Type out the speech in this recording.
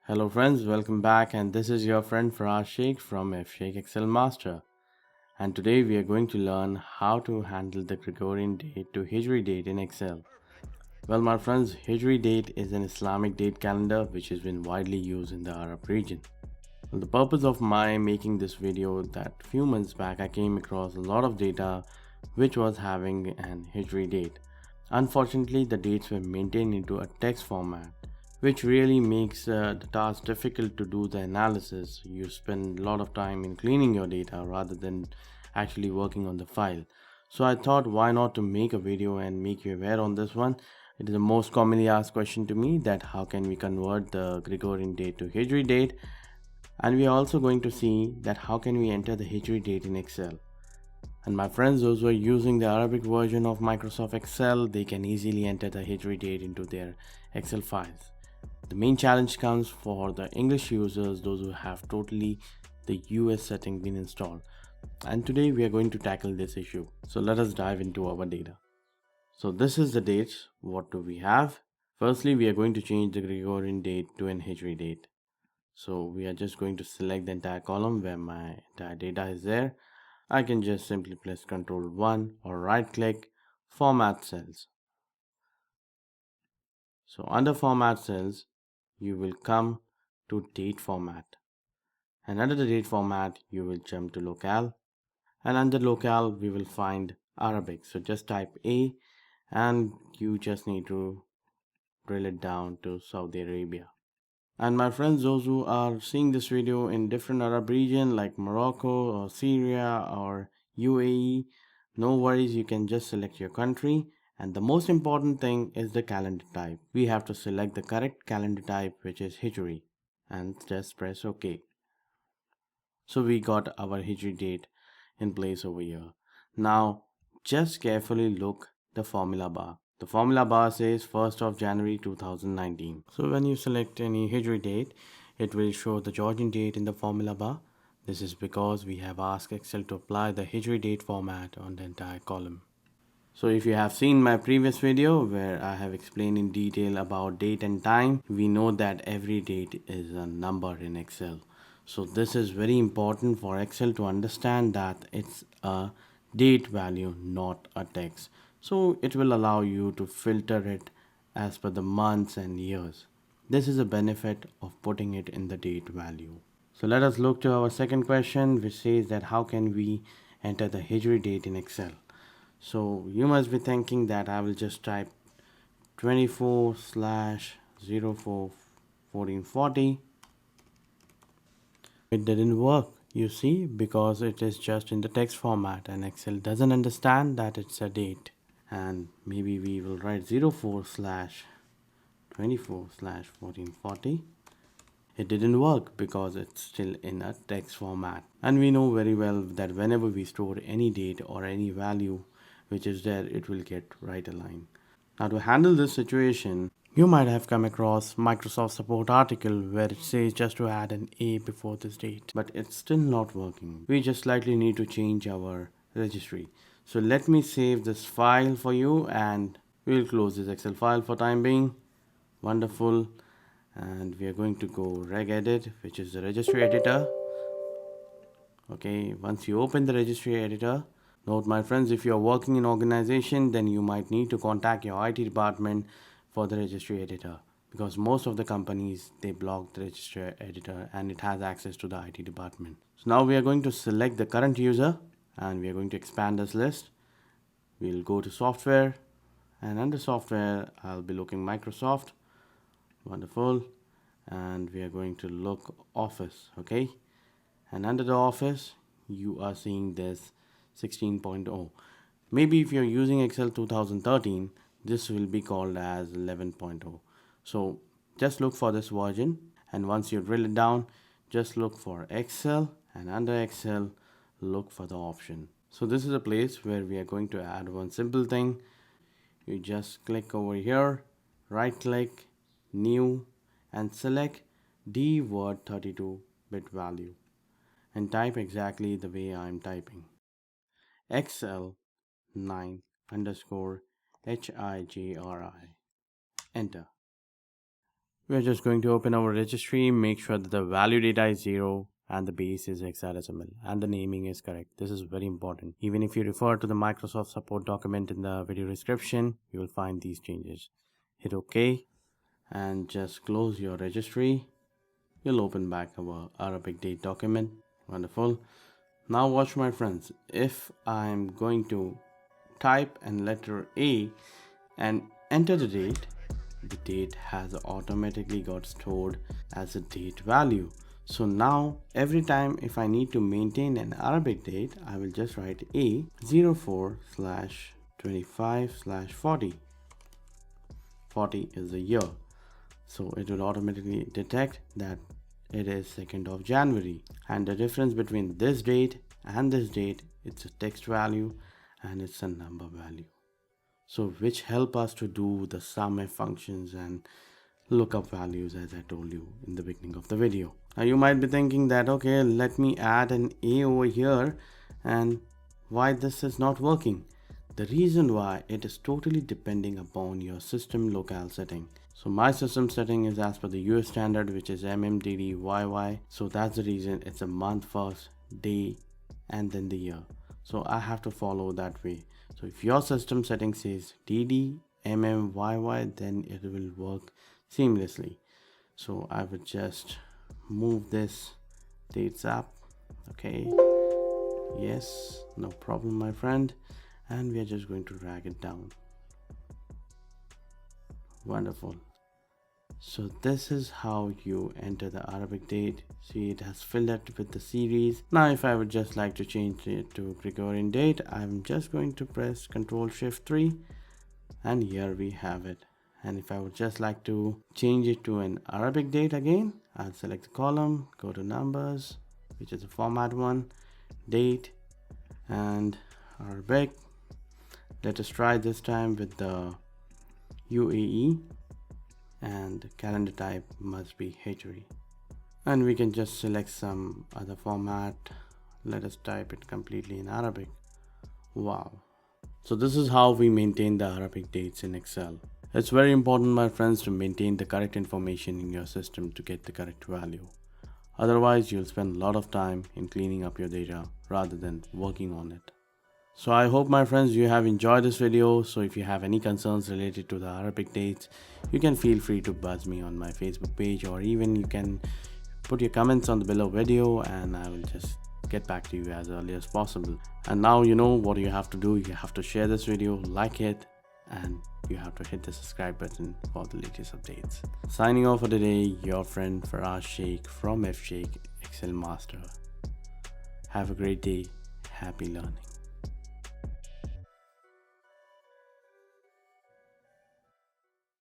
Hello friends, welcome back, and this is your friend Faraz Shaikh from Shaikh Excel Master. And today we are going to learn how to handle the Gregorian date to Hijri date in Excel. Well, my friends, Hijri date is an Islamic date calendar which has been widely used in the Arab region. Well, the purpose of my making this video that few months back I came across a lot of data which was having an Hijri date. Unfortunately, the dates were maintained into a text format, which really makes the task difficult to do the analysis. You spend a lot of time in cleaning your data rather than actually working on the file. So I thought, why not to make a video and make you aware on this one. It is the most commonly asked question to me, that how can we convert the Gregorian date to Hijri date, and we are also going to see that how can we enter the Hijri date in Excel. And my friends, those who are using the Arabic version of Microsoft Excel, they can easily enter the Hijri date into their Excel files. The main challenge comes for the English users, those who have totally the US setting been installed. And today we are going to tackle this issue. So let us dive into our data. So this is the dates. What do we have? Firstly, we are going to change the Gregorian date to an Hijri date. So we are just going to select the entire column where my entire data is there. I can just simply press Ctrl 1 or right click, Format Cells. So under Format Cells, you will come to Date Format. And under the Date Format, you will jump to Locale. And under Locale, we will find Arabic. So just type A and you just need to drill it down to Saudi Arabia. And my friends, those who are seeing this video in different Arab region like Morocco or Syria or UAE, no worries, you can just select your country. And the most important thing is the calendar type. We have to select the correct calendar type, which is Hijri, and just press OK. So we got our Hijri date in place over here. Now just carefully look the formula bar. The formula bar says 1st of January 2019. So when you select any Hijri date, it will show the Georgian date in the formula bar. This is because we have asked Excel to apply the Hijri date format on the entire column. So if you have seen my previous video where I have explained in detail about date and time, we know that every date is a number in Excel. So this is very important for Excel to understand that it's a date value, not a text. So it will allow you to filter it as per the months and years. This is a benefit of putting it in the date value. So let us look to our second question, which says that how can we enter the Hijri date in Excel. So you must be thinking that I will just type 24/04/1440. It didn't work, you see, because it is just in the text format and Excel doesn't understand that it's a date. And maybe we will write 04/24/1440. It didn't work because it's still in a text format. And we know very well that whenever we store any date or any value which is there, it will get right aligned. Now to handle this situation, you might have come across Microsoft support article where it says just to add an A before this date, but it's still not working. We just slightly need to change our registry. So let me save this file for you and we'll close this Excel file for time being. Wonderful. And we are going to go regedit, which is the registry editor. Okay, once you open the registry editor, note my friends, if you are working in organization, then you might need to contact your IT department for the registry editor, because most of the companies, they block the registry editor and it has access to the IT department. So now we are going to select the current user and we are going to expand this list. We'll go to software, and under software I'll be looking Microsoft. Wonderful. And we are going to look Office. Okay, and under the Office you are seeing this 16.0. Maybe if you're using Excel 2013, this will be called as 11.0. So just look for this version, and once you drill it down, just look for Excel, and under Excel look for the option. So this is a place where we are going to add one simple thing. You just click over here, right click, new, and select D word 32-bit value and type exactly the way I'm typing. Excel 9 underscore HIJRI. Enter. We're just going to open our registry, make sure that the value data is 0 and the base is hexadecimal and the naming is correct. This is very important. Even if you refer to the Microsoft support document in the video description, you will find these changes. Hit OK and just close your registry. You'll open back our Arabic date document. Wonderful. Now watch, my friends. If I'm going to type and letter A and enter the date has automatically got stored as a date value. So now every time if I need to maintain an Arabic date, I will just write A 04/25/40. 40 is the year. So it will automatically detect that it is 2nd of January, and the difference between this date and this date, it's a text value and it's a number value, so which help us to do the sum f functions and lookup values, as I told you in the beginning of the video. Now you might be thinking that, okay, let me add an A over here, and why this is not working? The reason why, it is totally depending upon your system locale setting. So my system setting is as per the US standard, which is MMDDYY. So that's the reason it's a month first, day, and then the year. So I have to follow that way. So if your system setting says DD MMYY, then it will work seamlessly. So I would just move this dates up. Okay. Yes, no problem, my friend. And we are just going to drag it down. Wonderful. So this is how you enter the Arabic date. See, it has filled it with the series. Now if I would just like to change it to Gregorian date, I'm just going to press Ctrl+Shift+3, and here we have it. And if I would just like to change it to an Arabic date again, I'll select the column, go to numbers, which is the format one, date, and Arabic. Let us try this time with the UAE, and calendar type must be Hijri. And we can just select some other format. Let us type it completely in Arabic. Wow. So this is how we maintain the Arabic dates in Excel. It's very important, my friends, to maintain the correct information in your system to get the correct value. Otherwise, you'll spend a lot of time in cleaning up your data rather than working on it. So I hope, my friends, you have enjoyed this video. So if you have any concerns related to the Arabic dates, you can feel free to buzz me on my Facebook page, or even you can put your comments on the below video and I will just get back to you as early as possible. And now you know what you have to do. You have to share this video, like it, and you have to hit the subscribe button for the latest updates. Signing off for today, your friend Faraz Shaikh from Shaikh Excel Master. Have a great day. Happy learning.